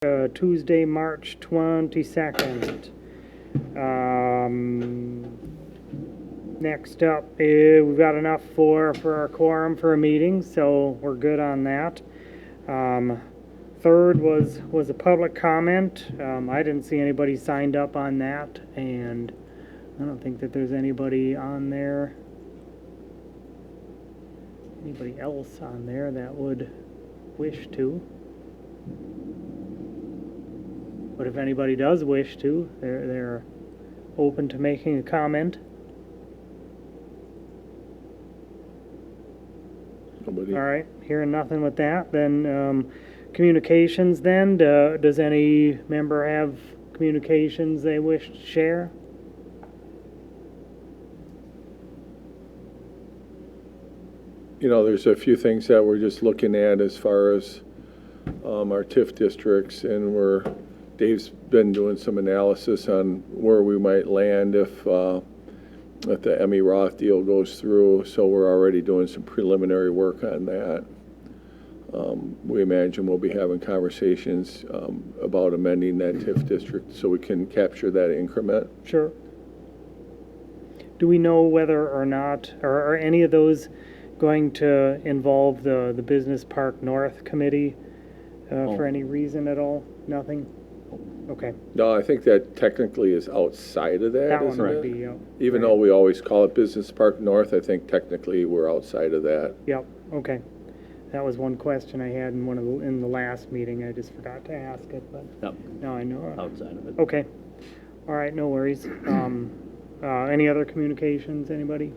Tuesday, March 22nd. Next up, we've got enough for our quorum for a meeting, so we're good on that. Third was a public comment. I didn't see anybody signed up on that, and I don't think that there's anybody on there, anybody else on there that would wish to. But if anybody does wish to, they're open to making a comment. Nobody. All right, hearing nothing with that, then communications then. Does any member have communications they wish to share? You know, there's a few things that we're just looking at as far as our TIF districts, and Dave's been doing some analysis on where we might land if the Emmy Roth deal goes through, so we're already doing some preliminary work on that. We imagine we'll be having conversations about amending that TIF district so we can capture that increment. Sure. Do we know whether or not, or are any of those going to involve the Business Park North Committee for any reason at all? Nothing? Okay. No, I think that technically is outside of that, That one isn't would it? be, Even right. though we always call it Business Park North, I think technically we're outside of that. Yep, okay. That was one question I had in the last meeting. I just forgot to ask it, but Yep. now I know. Outside of it. Okay. All right, no worries. Any other communications, anybody?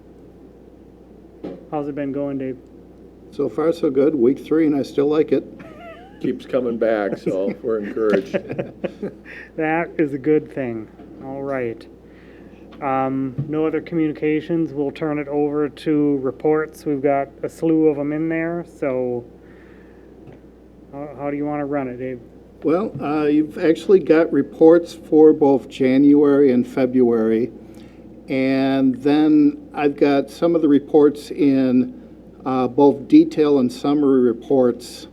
How's it been going, Dave? So far, so good. Week 3, and I still like it. Keeps coming back, so we're encouraged. That is a good thing. All right. No other communications. We'll turn it over to reports. We've got a slew of them in there, so how do you want to run it, Dave? Well, you've actually got reports for both January and February. And then I've got some of the reports in both detail and summary reports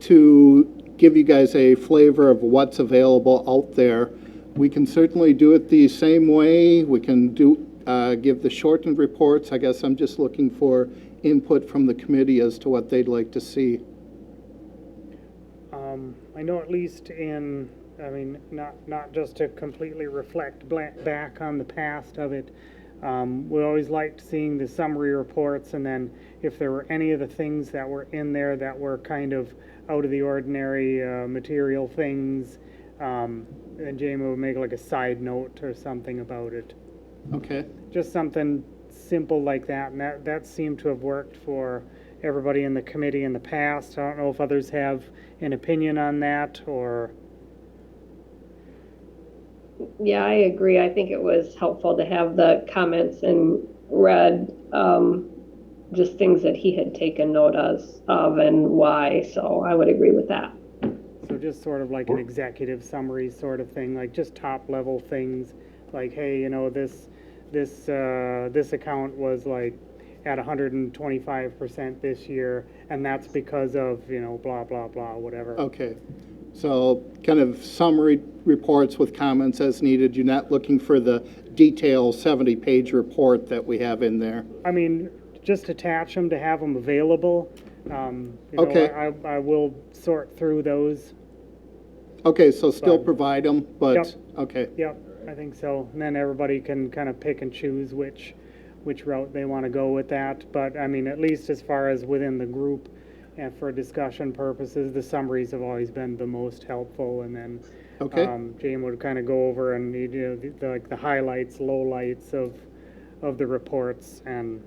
to give you guys a flavor of what's available out there. We can certainly do it the same way. We can give the shortened reports. I guess I'm just looking for input from the committee as to what they'd like to see. I know at least not just to completely reflect back on the past of it. We always liked seeing the summary reports, and then if there were any of the things that were in there that were kind of out of the ordinary material things, and Jamie would make like a side note or something about it. Okay. Just something simple like that, and that seemed to have worked for everybody in the committee in the past. I don't know if others have an opinion on that, or... Yeah, I agree. I think it was helpful to have the comments and read just things that he had taken note of and why. So I would agree with that. So just sort of like an executive summary sort of thing, like just top level things, like, hey, you know, this account was like at 125% this year, and that's because of, you know, blah blah blah, whatever. Okay. So kind of summary reports with comments as needed. You're not looking for the detailed 70-page report that we have in there. I mean, just attach them to have them available. Okay. I will sort through those. Okay, so still provide them, but, Yep. okay. Yep, I think so. And then everybody can kind of pick and choose which route they want to go with that. But I mean, at least as far as within the group and for discussion purposes, the summaries have always been the most helpful. And then Okay. Jane would kind of go over and like the highlights, lowlights of the reports, and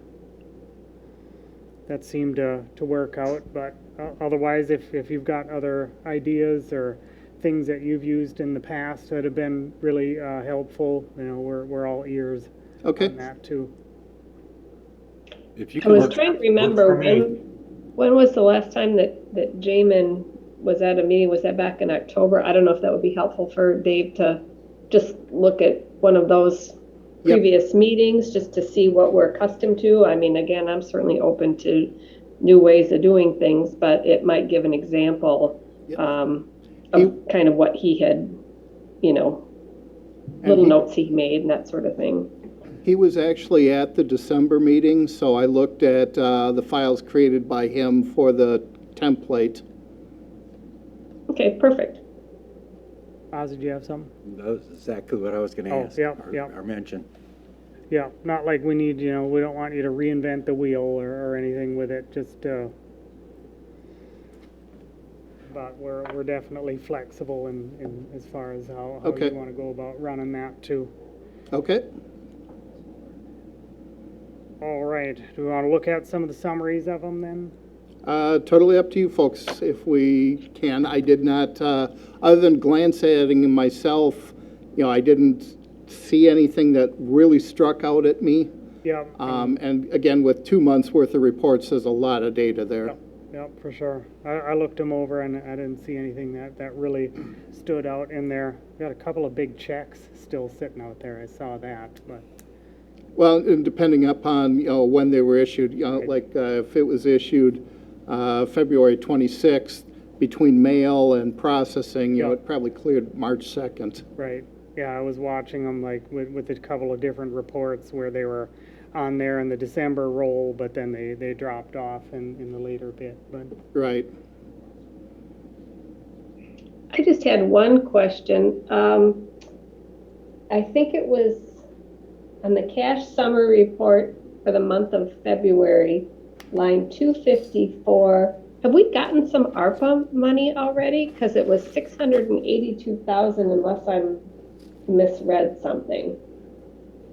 that seemed to work out. But otherwise, if you've got other ideas or things that you've used in the past that have been really helpful, you know, we're all ears Okay. on that too. If you I can was look- trying to look remember for me. when was the last time that Jamin was at a meeting? Was that back in October? I don't know if that would be helpful for Dave to just look at one of those previous meetings just to see what we're accustomed to. I mean, again, I'm certainly open to new ways of doing things, but it might give an example. Yep. of kind of what he had, you know, little he- notes he made and that sort of thing. He was actually at the December meeting, so I looked at the files created by him for the template. Okay, perfect. Oz, did you have something? That was exactly what I was gonna Oh, ask. yeah, or- yeah. Or mention. Yeah, not like we need, you know, we don't want you to reinvent the wheel or anything with it, just, but we're definitely flexible in as far as how Okay. you want to go about running that too. Okay? All right, do we want to look at some of the summaries of them then? Totally up to you folks if we can. I did not, other than glance at it myself, you know, I didn't see anything that really struck out at me. Yeah. And again, with 2 months' worth of reports, there's a lot of data there. Yep, yep, for sure. I looked them over and I didn't see anything that really stood out in there. Got a couple of big checks still sitting out there. I saw that, but Well, and depending upon, you know, when they were issued, you know, Right. like if it was issued February 26th, between mail and processing, you know, Yeah. it probably cleared March 2nd. right. Yeah, I was watching them like with a couple of different reports where they were on there in the December roll, but then they dropped off in the later bit. But Right. I just had one question. I think it was on the cash summary report for the month of February, line 254. Have we gotten some ARPA money already? Because it was 682,000 unless I'm misread something.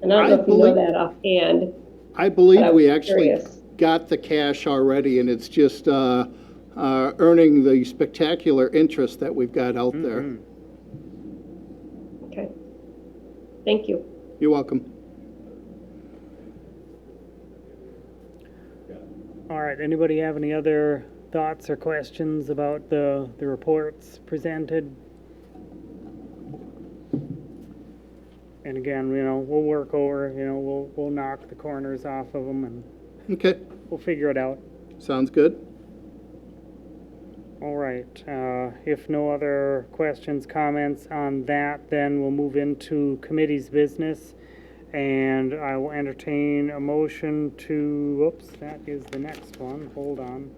And I don't know if you know that offhand. I believe But I we was actually curious. got the cash already, and it's just earning the spectacular interest that we've got out there. Okay. Thank you. You're welcome. all right, anybody have any other thoughts or questions about the reports presented? And again, you know, we'll work over, you know, we'll knock the corners off of them and Okay, we'll figure it out. sounds good. All right, if no other questions, comments on that, then we'll move into committee's business. And I will entertain a motion to, whoops, that is the next one, hold on.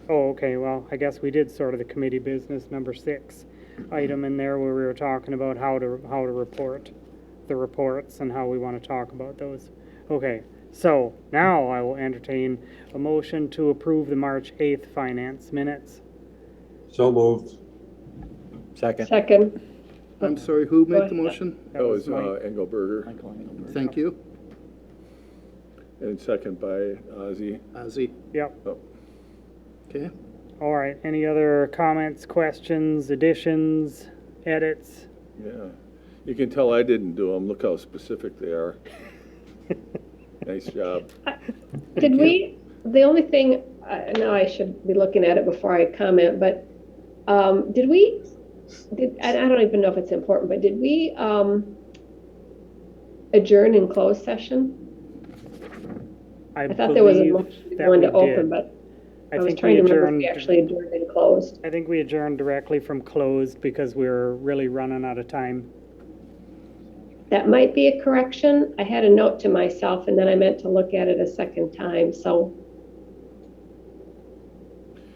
Oh, okay, well, I guess we did sort of the committee business, number 6 item in there where we were talking about how to report the reports and how we want to talk about those. Okay, so now I will entertain a motion to approve the March 8th finance minutes. So moved. Second. Second. I'm sorry, who made the ahead. motion? That was Mike. Engelberger, Thank you. and second by Ozzy. Ozzy, Yep. Oh, okay. All right, any other comments, questions, additions, edits? yeah. You can tell I didn't do them. Look how specific they are. Nice job. Did we, the only thing, I know I should be looking at it before I comment, but I don't even know if it's important, but did we adjourn in closed session? I thought there was a believe motion to that go into we open, did. but I I was think trying we to remember if we adjourned, actually adjourned in closed. I think we adjourned directly from closed because we were really running out of time. That might be a correction. I had a note to myself and then I meant to look at it a second time, so.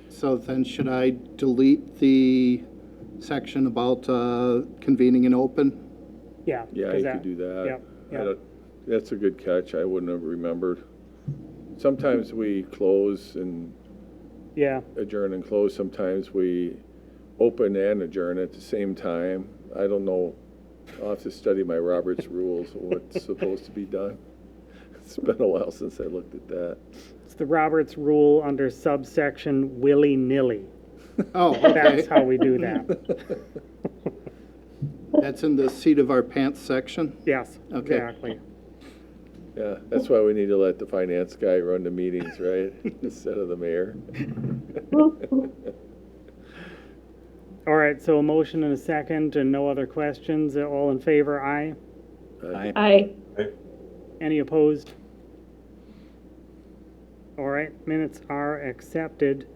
So then should I delete the section about convening an open? Yeah. Yeah, 'cause you could do that. Yep, I yep. don't- That's a good catch. I wouldn't have remembered. Sometimes we close and Yeah, adjourn and close. Sometimes we open and adjourn at the same time. I don't know. I'll have to study my Robert's rules of what's supposed to be done. It's been a while since I looked at that. it's the Roberts rule under subsection willy-nilly. Oh, okay. That's how we do that. That's in the seat of our pants section? Yes, Okay. exactly. Yeah, that's why we need to let the finance guy run the meetings, right? Instead of the mayor. All right, so a motion and a second and no other questions. All in favor, aye. I, Any opposed? All right, minutes are accepted.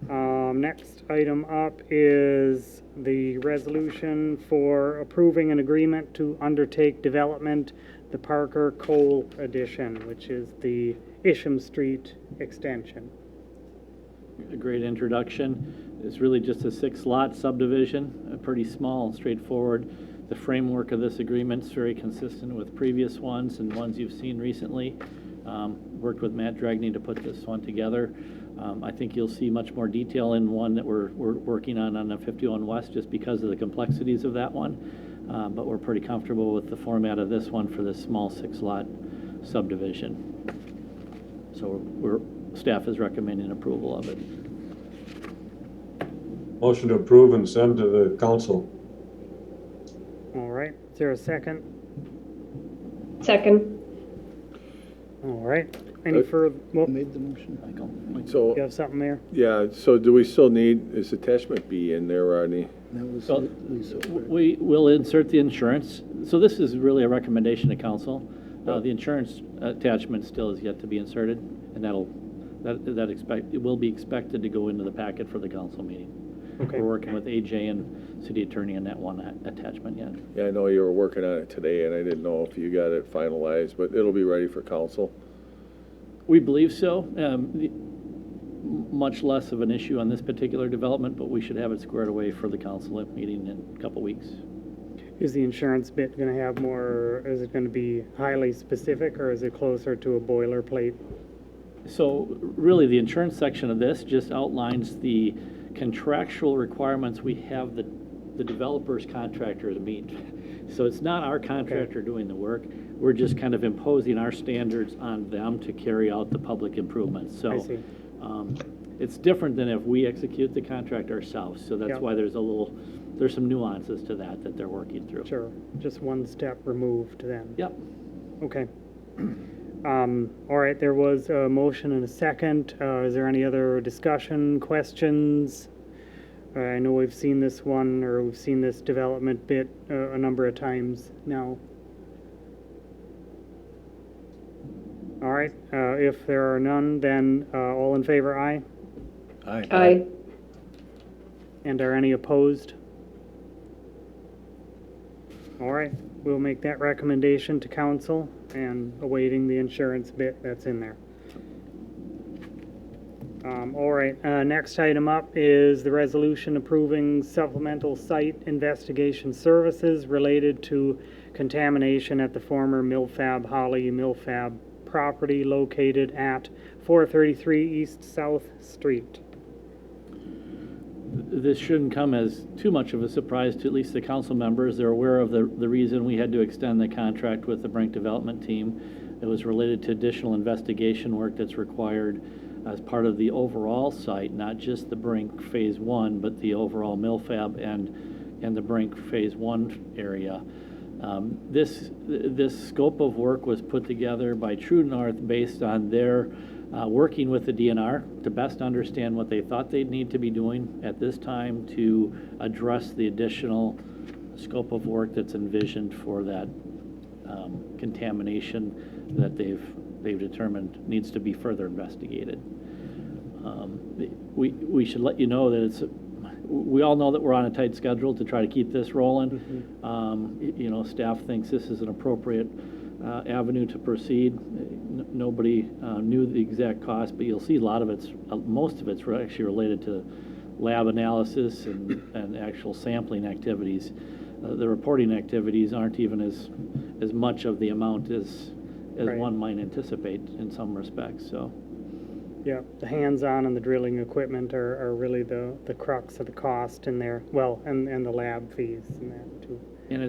Next item up is the resolution for approving an agreement to undertake development, the Parker Cole Edition, which is the Isham Street extension. A great introduction. It's really just a 6-lot subdivision, pretty small, straightforward. The framework of this agreement is very consistent with previous ones and ones you've seen recently. Worked with Matt Dragney to put this one together. I think you'll see much more detail in one that we're working on the 51 West just because of the complexities of that one. But we're pretty comfortable with the format of this one for this small 6-lot subdivision. So staff is recommending approval of it. Motion to approve and send to the council. All right, is there a second? Second. All right, any further, well, Made the motion. Michael? So, you have something there? yeah, so do we still need, is attachment B in there, Rodney? That was So, Lisa. We will insert the insurance. So this is really a recommendation to council. The insurance attachment still is yet to be inserted, and it will be expected to go into the packet for the council meeting. Okay. We're working with AJ and city attorney on that one attachment yet. Yeah, I know you were working on it today, and I didn't know if you got it finalized, but it'll be ready for council. We believe so. Much less of an issue on this particular development, but we should have it squared away for the council meeting in a couple weeks. Is the insurance bit gonna have more, is it gonna be highly specific, or is it closer to a boilerplate? So really, the insurance section of this just outlines the contractual requirements we have the developer's contractor to meet. So it's not our contractor doing the work. We're just kind of imposing our standards on them to carry out the public improvements. So I see. it's different than if we execute the contract ourselves. So that's Yeah. why there's some nuances to that they're working through. Sure, just one step removed then. Yep. Okay. All right, there was a motion and a second. Is there any other discussion, questions? I know we've seen this one, or we've seen this development bit a number of times now. All right, if there are none, then all in favor, aye? Aye. And are any opposed? All right, we'll make that recommendation to council and awaiting the insurance bit that's in there. All right, next item up is the resolution approving supplemental site investigation services related to contamination at the former Holly Milfab property located at 433 East South Street. This shouldn't come as too much of a surprise to at least the council members. They're aware of the reason we had to extend the contract with the Brink Development Team. It was related to additional investigation work that's required as part of the overall site, not just the Brink Phase 1, but the overall Milfab and the Brink Phase 1 area. This scope of work was put together by True North based on their working with the DNR to best understand what they thought they'd need to be doing at this time to address the additional scope of work that's envisioned for that contamination that they've determined needs to be further investigated. We should let you know that we all know that we're on a tight schedule to try to keep this rolling. Staff thinks this is an appropriate avenue to proceed. Nobody knew the exact cost, but you'll see most of it's actually related to lab analysis and actual sampling activities. The reporting activities aren't even as much of the amount as Right. one might anticipate in some respects. So. Yeah, the hands-on and the drilling equipment are really the crux of the cost in there, well, and the lab fees and that too. And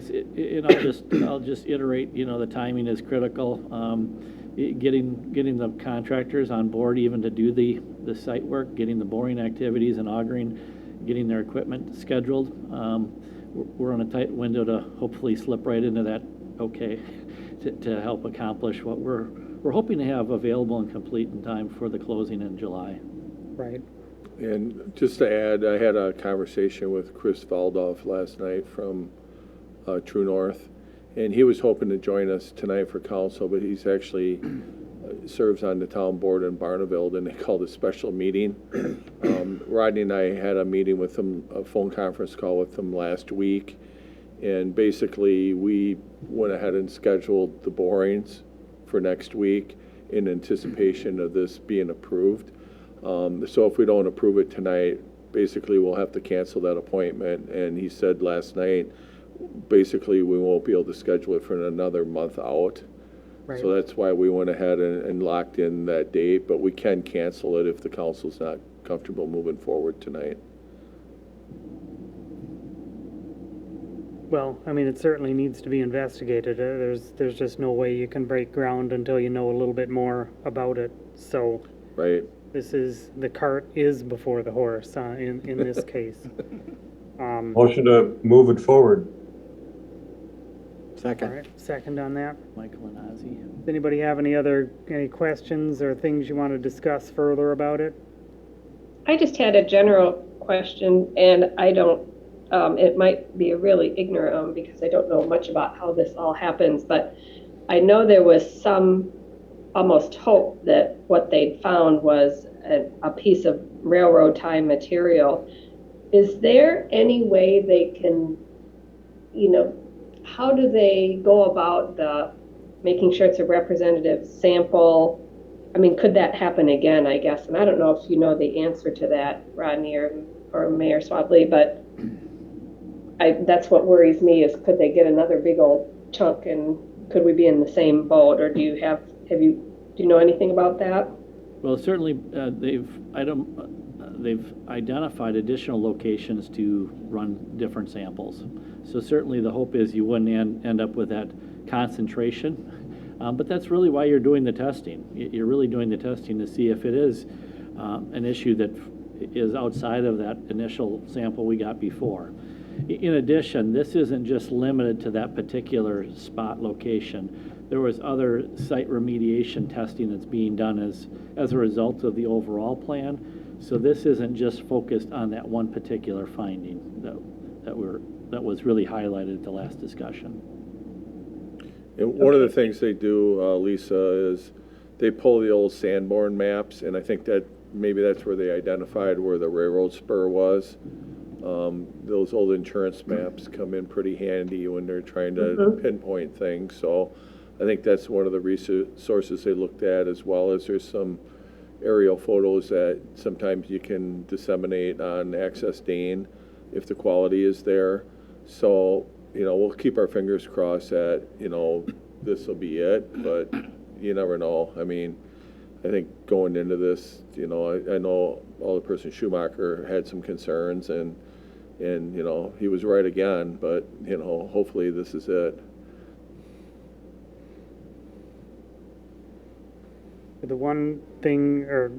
I'll just iterate, the timing is critical. Getting the contractors on board even to do the site work, getting the boring activities and augering, getting their equipment scheduled. We're on a tight window to hopefully slip right into that to help accomplish what we're hoping to have available and complete in time for the closing in July. Right. And just to add, I had a conversation with Chris Valdorf last night from True North, and he was hoping to join us tonight for council, but he's actually serves on the town board in Barneveld, and they called a special meeting. Rodney and I had a meeting with them, a phone conference call with them last week, and basically we went ahead and scheduled the borings for next week in anticipation of this being approved. So if we don't approve it tonight, basically we'll have to cancel that appointment, and he said last night, basically we won't be able to schedule it for another month out. Right. So that's why we went ahead and locked in that date, but we can cancel it if the council's not comfortable moving forward tonight. Well, I mean, it certainly needs to be investigated. There's just no way you can break ground until you know a little bit more about it. So Right? the cart is before the horse in this case. Motion to move it forward. All Second. right, second on that. Michael and Ozzy. Does anybody have any questions or things you want to discuss further about it? I just had a general question, and I don't, it might be a really ignorant one because I don't know much about how this all happens, but I know there was some almost hope that what they'd found was a piece of railroad tie material. Is there any way they can, how do they go about making sure it's a representative sample? I mean, could that happen again, I guess? And I don't know if you know the answer to that, Rodney or Mayor Swadley, but that's what worries me is could they get another big old chunk and could we be in the same boat? Or do you know anything about that? Well, certainly, they've identified additional locations to run different samples. So certainly the hope is you wouldn't end up with that concentration. But that's really why you're doing the testing. You're really doing the testing to see if it is an issue that is outside of that initial sample we got before. In addition, this isn't just limited to that particular spot location. There was other site remediation testing that's being done as a result of the overall plan. So this isn't just focused on that one particular finding that was really highlighted at the last discussion. And one of the things they do, Lisa, is they pull the old Sanborn maps, and I think that maybe that's where they identified where the railroad spur was. Those old insurance maps come in pretty handy when they're trying to pinpoint things. So I think that's one of the resources they looked at, as well as there's some aerial photos that sometimes you can disseminate on Access Dane if the quality is there. So, we'll keep our fingers crossed that, this will be it, but you never know. I mean, I think going into this, I know Alderperson Schumacher had some concerns and he was right again, but, hopefully this is it. The one thing, or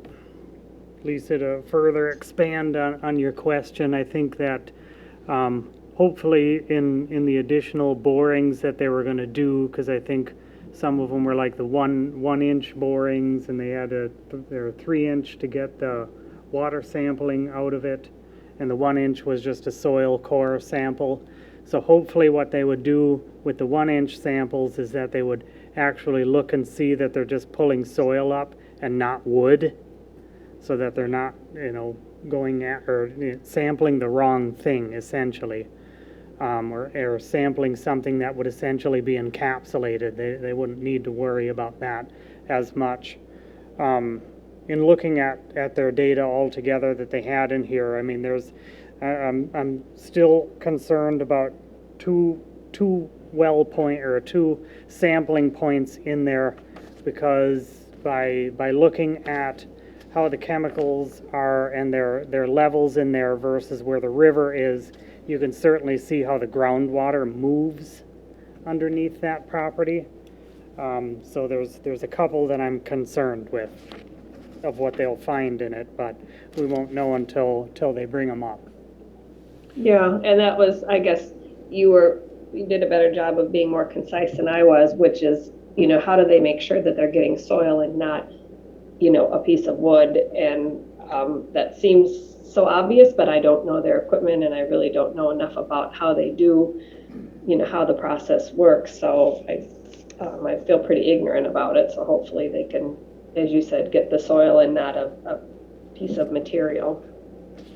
Lisa, to further expand on your question, I think that hopefully in the additional borings that they were going to do, because I think some of them were like the one inch borings, and they had they're 3-inch to get the water sampling out of it, and the 1-inch was just a soil core sample. So hopefully what they would do with the 1-inch samples is that they would actually look and see that they're just pulling soil up and not wood, so that they're not, going at or sampling the wrong thing essentially, or sampling something that would essentially be encapsulated. They wouldn't need to worry about that as much. In looking at their data altogether that they had in here, I mean, I'm still concerned about two sampling points in there, because by looking at how the chemicals are and their levels in there versus where the river is, you can certainly see how the groundwater moves underneath that property. So there's a couple that I'm concerned with of what they'll find in it, but we won't know until they bring them up. Yeah, and that was, I guess, you did a better job of being more concise than I was, which is, how do they make sure that they're getting soil and not, a piece of wood? And that seems so obvious, but I don't know their equipment, and I really don't know enough about how they do, how the process works. So I feel pretty ignorant about it, so hopefully they can, as you said, get the soil and not a piece of material.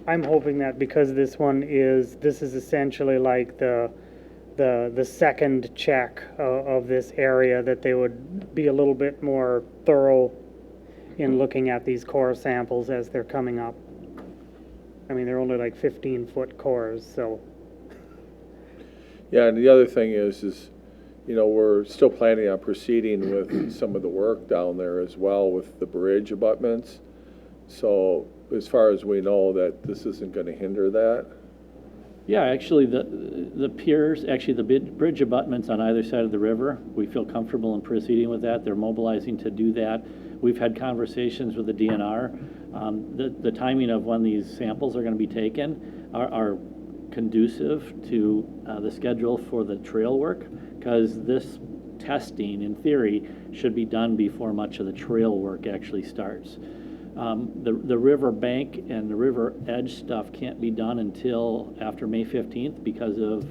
I'm hoping that because this is essentially like the second check of this area, that they would be a little bit more thorough in looking at these core samples as they're coming up. I mean, they're only like 15-foot cores, so. Yeah, and the other thing is, you know, we're still planning on proceeding with some of the work down there as well with the bridge abutments. So as far as we know, that this isn't going to hinder that. Yeah, actually, the piers, actually the bridge abutments on either side of the river, we feel comfortable in proceeding with that. They're mobilizing to do that. We've had conversations with the DNR. The timing of when these samples are going to be taken are conducive to the schedule for the trail work, because this testing, in theory, should be done before much of the trail work actually starts. The river bank and the river edge stuff can't be done until after May 15th because of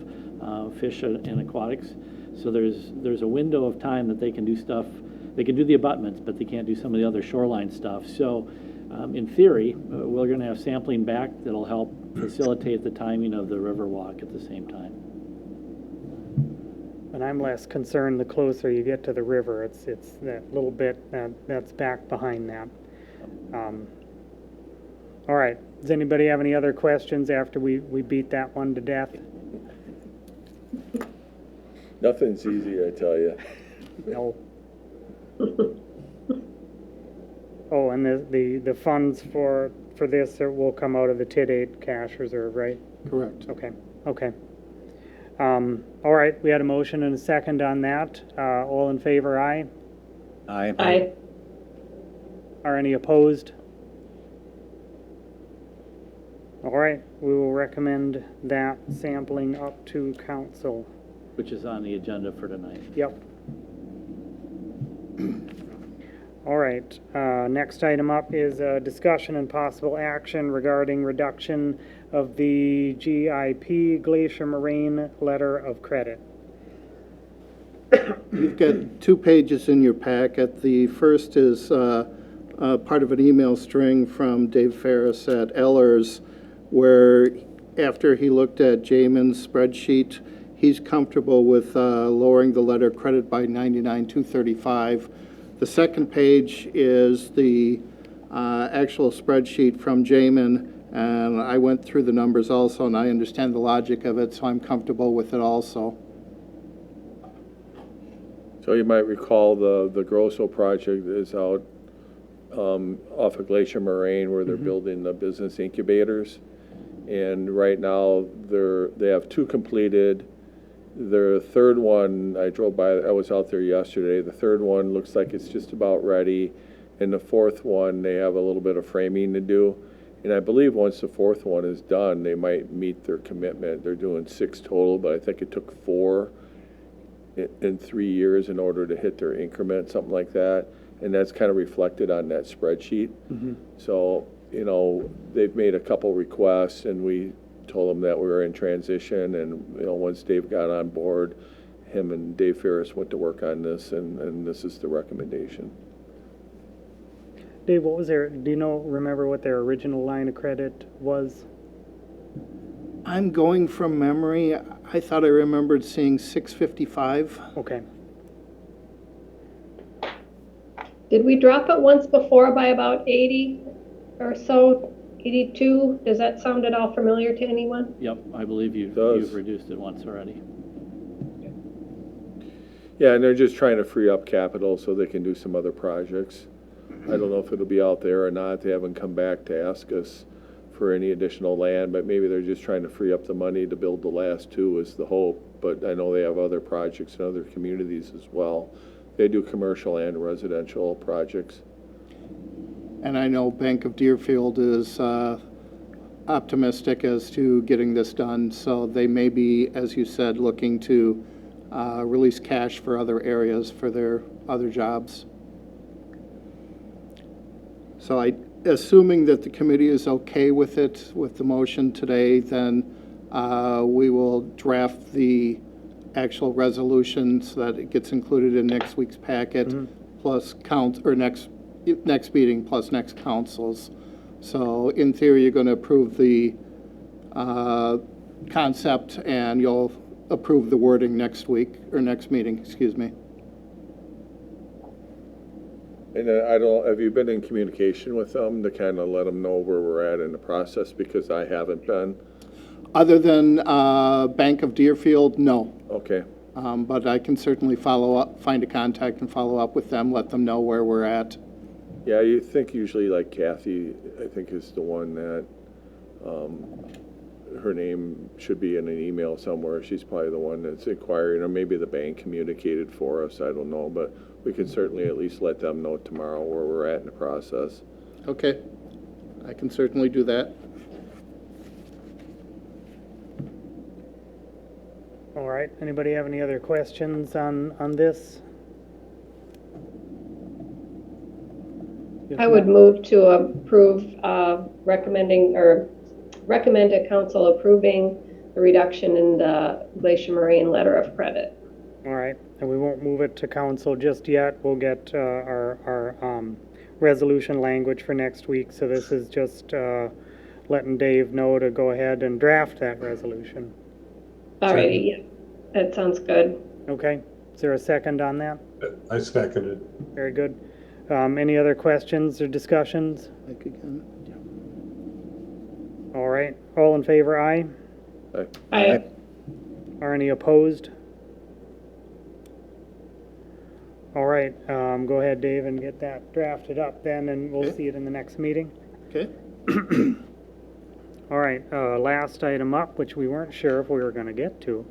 fish and aquatics. So there's a window of time that they can do stuff. They can do the abutments, but they can't do some of the other shoreline stuff. So in theory, we're going to have sampling back that'll help facilitate the timing of the river walk at the same time. And I'm less concerned the closer you get to the river. It's that little bit that's back behind that. All right. Does anybody have any other questions after we beat that one to death? Nothing's easy, I tell you. No. Oh, and the funds for this will come out of the TID 8 cash reserve, right? Correct. Okay. All right, we had a motion and a second on that. All in favor, aye? Aye. Aye. Are any opposed? All right, we will recommend that sampling up to council. Which is on the agenda for tonight. Yep. All right, next item up is discussion and possible action regarding reduction of the GIP Glacier Moraine Letter of Credit. You've got 2 pages in your packet. The first is part of an email string from Dave Ferris at Ellers, where after he looked at Jamin's spreadsheet, he's comfortable with lowering the letter of credit by $99,235. The second page is the actual spreadsheet from Jamin, and I went through the numbers also, and I understand the logic of it, so I'm comfortable with it also. So you might recall the Grosso Project is out off of Glacier Moraine where they're building the business incubators. And right now they have 2 completed. Their third one, I was out there yesterday. The third one looks like it's just about ready. And the fourth one, they have a little bit of framing to do. And I believe once the fourth one is done, they might meet their commitment. They're doing 6 total, but I think it took 4 in 3 years in order to hit their increment, something like that. And that's kind of reflected on that spreadsheet. So, you know, they've made a couple requests, and we told them that we were in transition. And, you know, once Dave got on board, him and Dave Ferris went to work on this, and this is the recommendation. Dave, what was do you remember what their original line of credit was? I'm going from memory. I thought I remembered seeing 655. Okay. Did we drop it once before by about 80 or so? 82? Does that sound at all familiar to anyone? Yep, I believe It does. you've reduced it once already. Yeah, and they're just trying to free up capital so they can do some other projects. I don't know if it'll be out there or not. They haven't come back to ask us for any additional land, but maybe they're just trying to free up the money to build the last 2 is the hope. But I know they have other projects in other communities as well. They do commercial and residential projects. And I know Bank of Deerfield is optimistic as to getting this done, so they may be, as you said, looking to release cash for other areas for their other jobs. So assuming that the committee is okay with it, with the motion today, then we will draft the actual resolution so that it gets included in next week's packet, plus next meeting plus next council's. So in theory, you're going to approve the concept, and you'll approve the wording next week, or next meeting, excuse me. And have you been in communication with them to kind of let them know where we're at in the process? Because I haven't been. Other than Bank of Deerfield, no. Okay. But I can certainly follow up, find a contact and follow up with them, let them know where we're at. Yeah, you think usually like Kathy, I think is the one that, her name should be in an email somewhere. She's probably the one that's inquiring, or maybe the bank communicated for us, I don't know, but we can certainly at least let them know tomorrow where we're at in the process. Okay, I can certainly do that. All right, anybody have any other questions on this? If I would not- move to approve, recommend to council approving the reduction in the Glacier Marine letter of credit. All right, and we won't move it to council just yet. We'll get our resolution language for next week. So this is just letting Dave know to go ahead and draft that resolution. Alrighty, yeah, that sounds good. Okay, is there a second on that? I second it. Very good. Any other questions or discussions? Mike again. All right, all in favor, aye? I, Are any opposed? All right, go ahead, Dave, and get that drafted up then, and we'll Okay. see it in the next meeting. Okay, All right, last item up, which we weren't sure if we were going to get to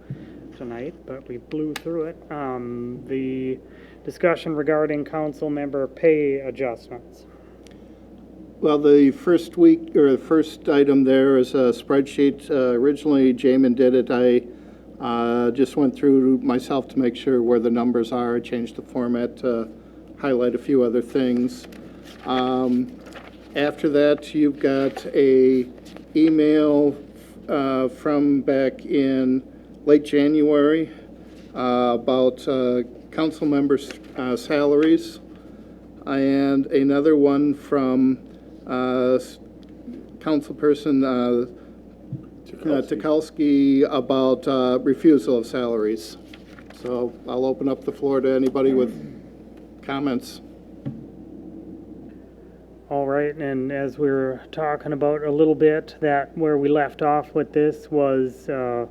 tonight, but we blew through it. The discussion regarding council member pay adjustments. well, the first item there is a spreadsheet. Originally, Jamin did it. I just went through myself to make sure where the numbers are, changed the format to highlight a few other things. After that, you've got a email from back in late January about council members' salaries, and another one from councilperson Tukalski about refusal of salaries. So I'll open up the floor to anybody with comments. All right, and as we were talking about a little bit, that where we left off with this was the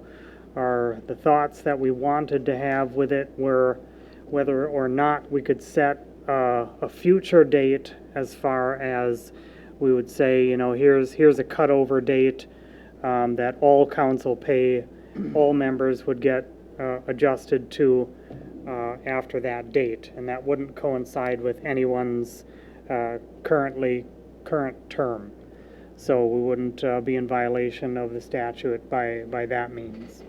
thoughts that we wanted to have with it were whether or not we could set a future date as far as we would say, you know, here's a cutover date that all council pay, all members would get adjusted to after that date, and that wouldn't coincide with anyone's current term. So we wouldn't be in violation of the statute by that means.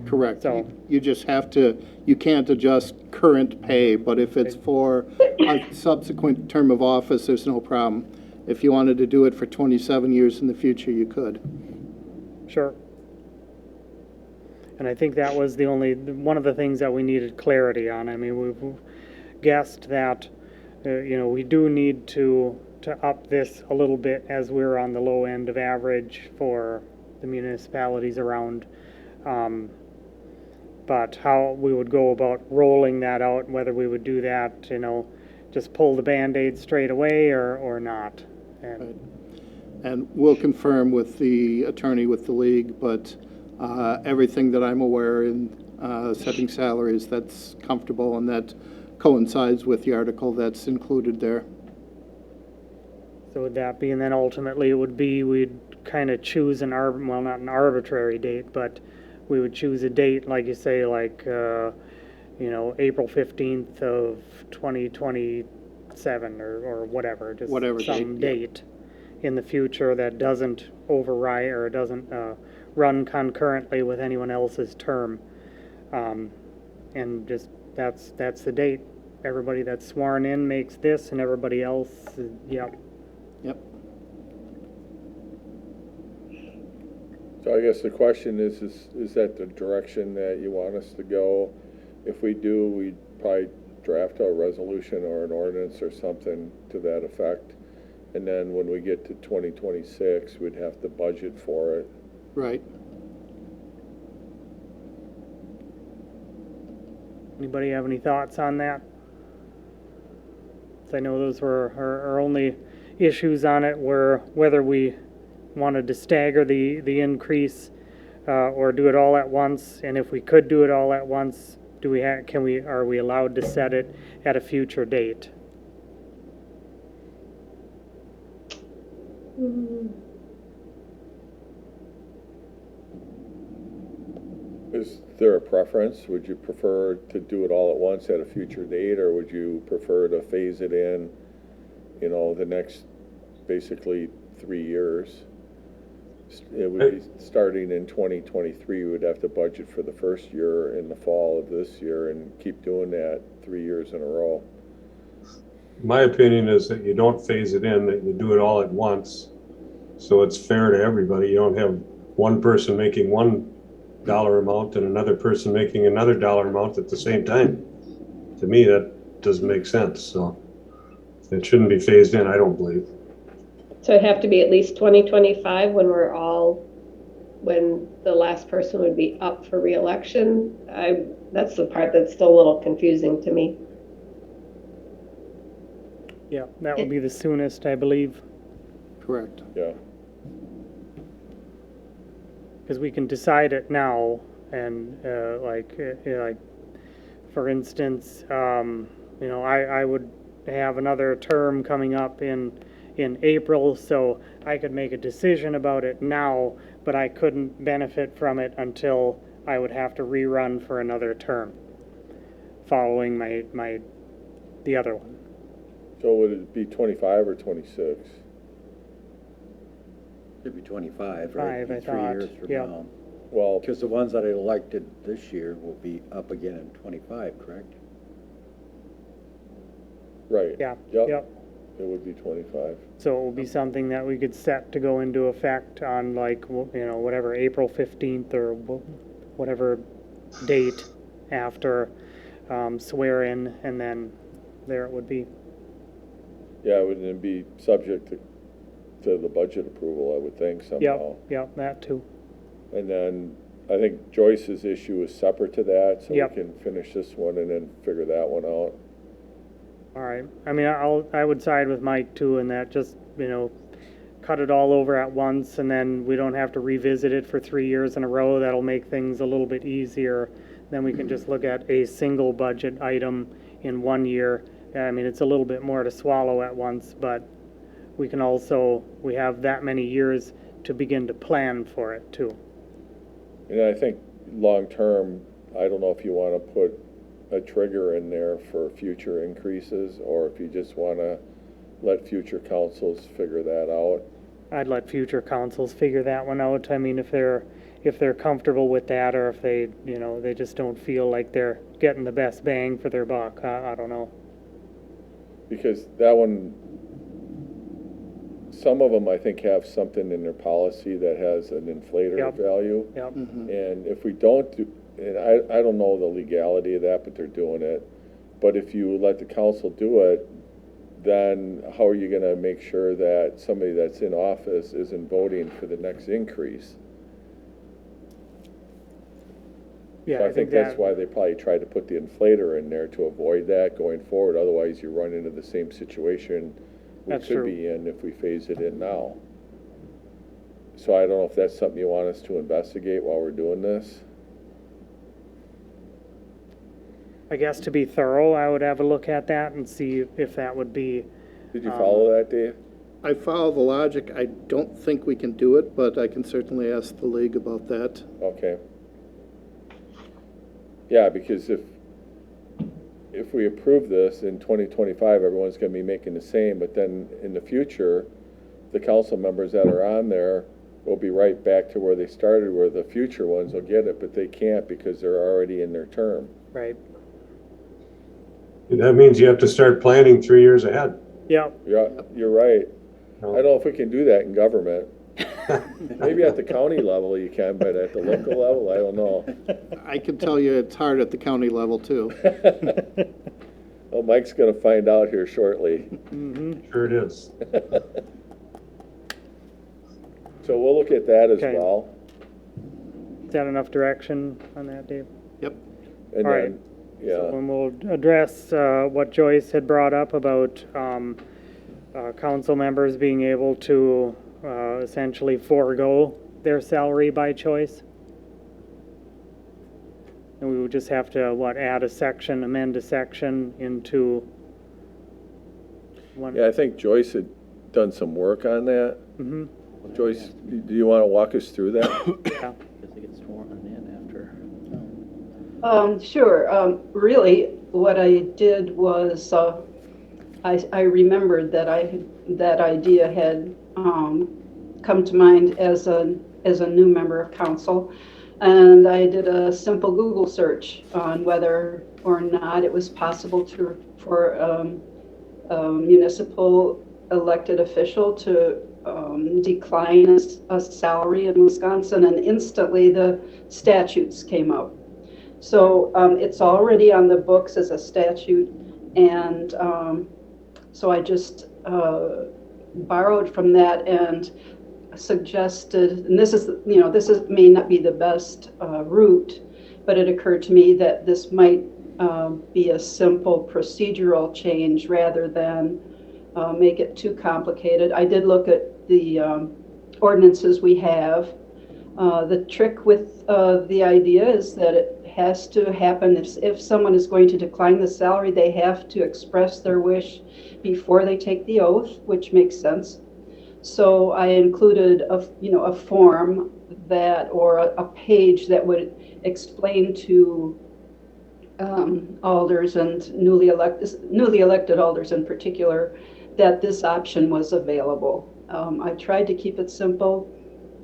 Correct. So- You just have to, you can't adjust current pay, but if it's for a subsequent term of office, there's no problem. If you wanted to do it for 27 years in the future, you could. Sure. And I think that was one of the things that we needed clarity on. I mean, we've guessed that, we do need to up this a little bit as we're on the low end of average for the municipalities around. But how we would go about rolling that out, whether we would do that, just pull the Band-Aid straight away or not. And And we'll confirm with the attorney with the league, but everything that I'm aware in setting salaries, that's comfortable, and that coincides with the article that's included there. so would that be, and then ultimately it would be, we'd kind of choose not an arbitrary date, but we would choose a date, like you say, like, April 15th of 2027 or whatever, just Whatever some date, date in the future that doesn't override or doesn't run concurrently with anyone else's term. And just, that's the date. Everybody that's sworn in makes this, and everybody else, yep. Yep. So I guess the question is that the direction that you want us to go? If we do, we'd probably draft a resolution or an ordinance or something to that effect. And then when we get to 2026, we'd have to budget for it. Right. Anybody have any thoughts on that? 'Cause I know those were our only issues on it, were whether we wanted to stagger the increase or do it all at once, and if we could do it all at once, are we allowed to set it at a future date? Is there a preference? Would you prefer to do it all at once at a future date, or would you prefer to phase it in, the next basically 3 years? It would be starting in 2023, we would have to budget for the first year in the fall of this year and keep doing that 3 years in a row. My opinion is that you don't phase it in, that you do it all at once. So it's fair to everybody. You don't have one person making $1 amount and another person making another dollar amount at the same time. To me, that doesn't make sense. So it shouldn't be phased in, I don't believe. So it'd have to be at least 2025 when the last person would be up for reelection. That's the part that's still a little confusing to me. Yeah, that would be the soonest, I believe, Correct. Yeah. because we can decide it now, and like for instance, I would have another term coming up in April, so I could make a decision about it now, but I couldn't benefit from it until I would have to rerun for another term following the other one. So would it be 25 or 26? Should be 25, right? 5, I Be 3 thought. years from Yep. now. Well, Because the ones that I elected this year will be up again in 25, correct? right. Yeah, Yep. yep. It would be 25. So it will be something that we could set to go into effect on whatever, April 15th or whatever date after swear in, and then there it would be. Yeah, it would then be subject to the budget approval, I would think, somehow. Yep, that too. And then I think Joyce's issue is separate to that, so we Yep. can finish this one and then figure that one out. All right. I mean, I would side with Mike too, in that just, cut it all over at once, and then we don't have to revisit it for 3 years in a row. That'll make things a little bit easier. Then we can just look at a single budget item in 1 year. I mean, it's a little bit more to swallow at once, but we have that many years to begin to plan for it too. And I think long-term, I don't know if you want to put a trigger in there for future increases, or if you just want to let future councils figure that out. I'd let future councils figure that one out. I mean, if they're comfortable with that, or if they just don't feel like they're getting the best bang for their buck. I don't know. Because that one, some of them I think have something in their policy that has an inflator Yep. value. Yep. And if we don't do, and I don't know the legality of that, but they're doing it. But if you let the council do it, then how are you gonna make sure that somebody that's in office isn't voting for the next increase? Yeah, So I think that's that- why they probably tried to put the inflator in there, to avoid that going forward. Otherwise, you run into the same situation we That's could true. be in if we phase it in now. So I don't know if that's something you want us to investigate while we're doing this. I guess to be thorough, I would have a look at that and see if that would be, Did you follow that, Dave? I follow the logic. I don't think we can do it, but I can certainly ask the league about that. Okay. Yeah, because if we approve this in 2025, everyone's gonna be making the same, but then in the future, the council members that are on there will be right back to where they started, where the future ones will get it, but they can't because they're already in their term. right? That means you have to start planning 3 years ahead. Yep. Yeah, you're right. I don't know if we can do that in government. Maybe at the county level you can, but at the local level, I don't know. I can tell you it's hard at the county level, too. Well, Mike's gonna find out here shortly. Sure it is. So we'll look at that as Okay. well. Is that enough direction on that, Dave? Yep. And All then, right. yeah, And we'll address what Joyce had brought up about council members being able to essentially forego their salary by choice. And we would just have to, add a section, amend a section into one. yeah, I think Joyce had done some work on that. Mhm. Joyce, do you want to walk us through that? Yeah. Because it gets sworn in after. Sure. Really, what I did was I remembered that that idea had come to mind as a new member of council, and I did a simple Google search on whether or not it was possible for a municipal elected official to decline a salary in Wisconsin, and instantly the statutes came up. So it's already on the books as a statute, and so I just borrowed from that and suggested, and this may not be the best route, but it occurred to me that this might be a simple procedural change rather than make it too complicated. I did look at the ordinances we have. The trick with the idea is that it has to happen if someone is going to decline the salary, they have to express their wish before they take the oath, which makes sense. So I included a form that, or a page that would explain to alders and newly elected alders in particular that this option was available. I tried to keep it simple,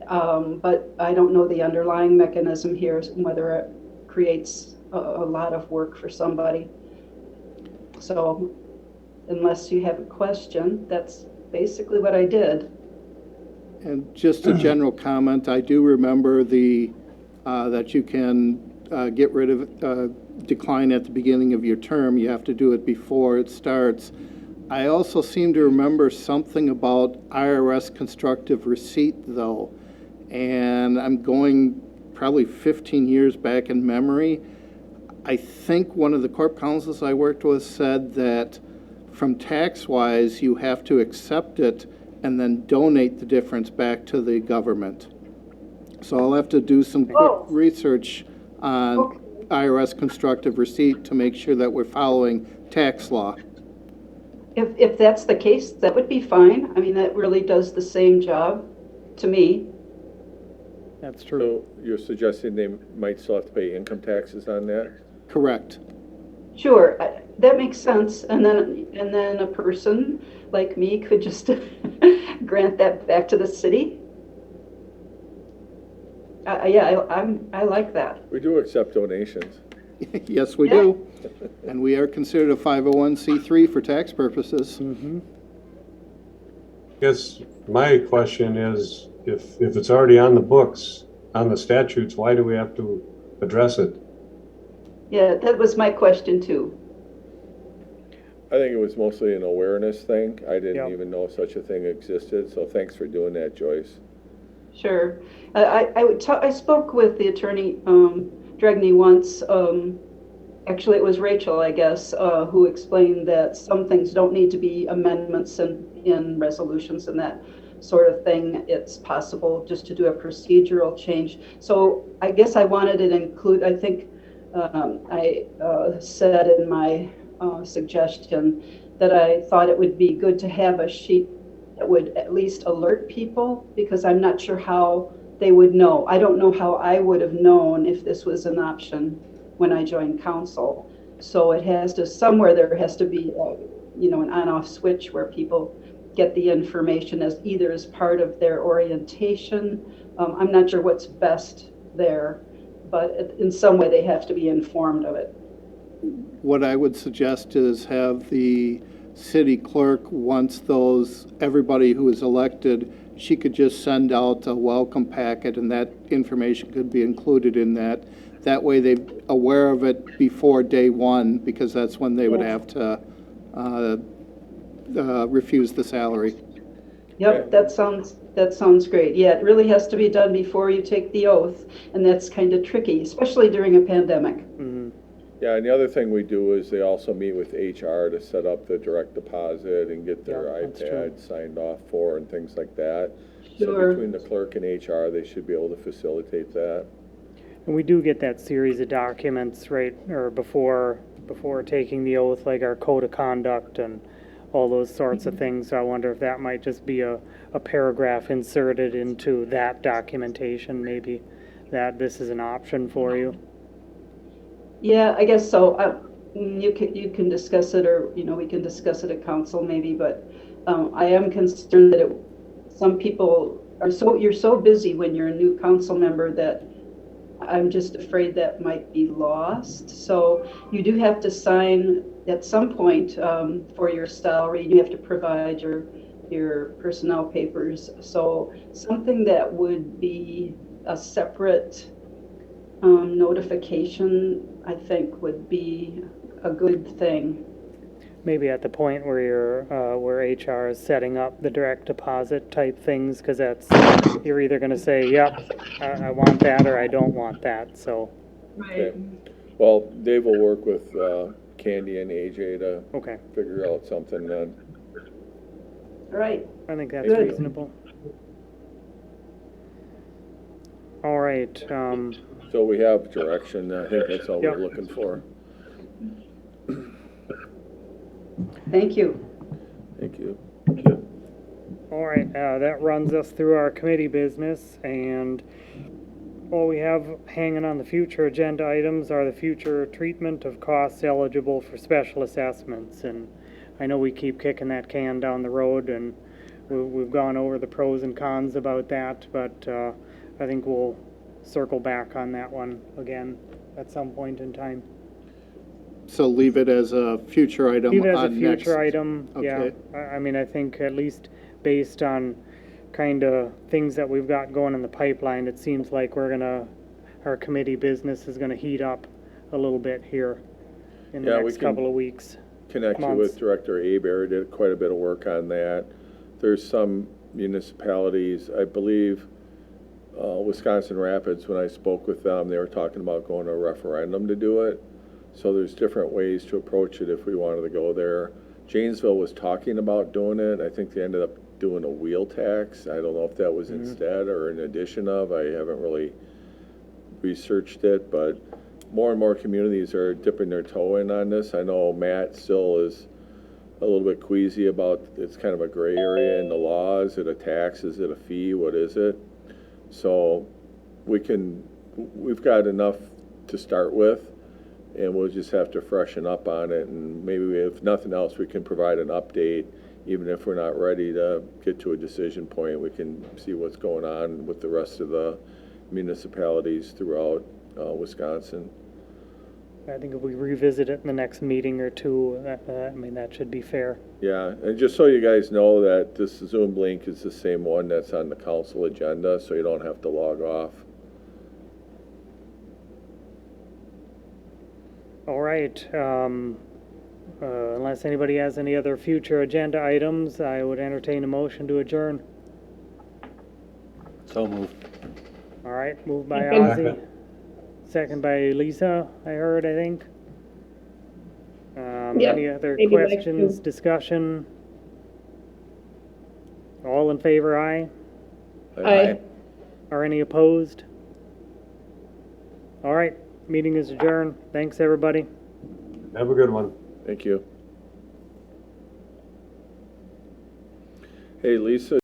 but I don't know the underlying mechanism here, whether it creates a lot of work for somebody. So unless you have a question, that's basically what I did. And just a general comment, I do remember that you can get rid of, decline at the beginning of your term. You have to do it before it starts. I also seem to remember something about IRS constructive receipt, though. And I'm going probably 15 years back in memory. I think one of the corp councils I worked with said that from tax-wise, you have to accept it and then donate the difference back to the government. So I'll have to do some quick research on IRS constructive receipt to make sure that we're following tax law. If that's the case, that would be fine. I mean, that really does the same job to me. That's true. So you're suggesting they might still have to pay income taxes on that? Correct. Sure, that makes sense. And then a person like me could just grant that back to the city. I like that. We do accept donations. Yes, we do. And we are considered a 501c3 for tax purposes. Guess my question is, if it's already on the books, on the statutes, why do we have to address it? Yeah, that was my question too. I think it was mostly an awareness thing. I didn't Yeah. even know such a thing existed, so thanks for doing that, Joyce. Sure. I spoke with the attorney, Dragney, once. Actually, it was Rachel, I guess, who explained that some things don't need to be amendments in resolutions and that sort of thing. It's possible just to do a procedural change. So I guess I wanted to include, I think I said in my suggestion that I thought it would be good to have a sheet that would at least alert people, because I'm not sure how they would know. I don't know how I would have known if this was an option when I joined council. So it has to, somewhere there has to be, an on-off switch where people get the information as either as part of their orientation. I'm not sure what's best there, but in some way they have to be informed of it. What I would suggest is have the city clerk, once everybody who is elected she could just send out a welcome packet, and that information could be included in that. That way they're aware of it before day one, because that's when they would have to refuse the salary. Yep, that sounds great. Yeah, it really has to be done before you take the oath, and that's kind of tricky, especially during a pandemic. Yeah, and the other thing we do is they also meet with HR to set up the direct deposit and get their Yeah, that's true. iPad signed off for and things like that. So Sure. between the clerk and HR, they should be able to facilitate that. And we do get that series of documents, right, or before taking the oath, like our code of conduct and all those sorts of things. So I wonder if that might just be a paragraph inserted into that documentation, maybe, that this is an option for you. Yeah, I guess so. You can discuss it, or, we can discuss it at council maybe, but I am concerned that some people you're so busy when you're a new council member that I'm just afraid that might be lost. So you do have to sign at some point for your salary. You have to provide your personnel papers. So something that would be a separate notification, I think, would be a good thing. Maybe at the point where where HR is setting up the direct deposit type things, because you're either going to say, yep, I want that, or I don't want that. So Okay. Well, Dave will work with Candy and AJ to okay, figure out something then. All right. I think that's Good. reasonable. All right. So we have direction. I think that's all Yep. we're looking for. Thank you. Thank you. All right, that runs us through our committee business, and all we have hanging on the future agenda items are the future treatment of costs eligible for special assessments. And I know we keep kicking that can down the road, and we've gone over the pros and cons about that, but I think we'll circle back on that one again at some point in time. So leave it as a future item Leave it as a on next. future item, yeah. Okay. I mean, I think at least based on kind of things that we've got going in the pipeline, it seems like our committee business is gonna heat up a little bit here in the Yeah, we next can couple of weeks. Connect you months. with Director Aber, did quite a bit of work on that. There's some municipalities, I believe, Wisconsin Rapids, when I spoke with them, they were talking about going to a referendum to do it. So there's different ways to approach it if we wanted to go there. Janesville was talking about doing it. I think they ended up doing a wheel tax. I don't know if that was instead or in addition of. I haven't really researched it, but more and more communities are dipping their toe in on this. I know Matt still is a little bit queasy about, it's kind of a gray area in the law. Is it a tax? Is it a fee? What is it? So we've got enough to start with, and we'll just have to freshen up on it, and maybe if nothing else, we can provide an update. Even if we're not ready to get to a decision point, we can see what's going on with the rest of the municipalities throughout Wisconsin. I think if we revisit it in the next meeting or two, I mean, that should be fair. Yeah, and just so you guys know that this Zoom link is the same one that's on the council agenda, so you don't have to log off. All right, unless anybody has any other future agenda items, I would entertain a motion to adjourn. So moved. All right, moved by Second. Ozzy, second by Lisa, I heard, I think. Yep, Any other maybe Mike questions, too. discussion? All in favor, aye? Aye. Are any opposed? All right, meeting is adjourned. Thanks, everybody. Have a good one. Thank you. Hey, Lisa.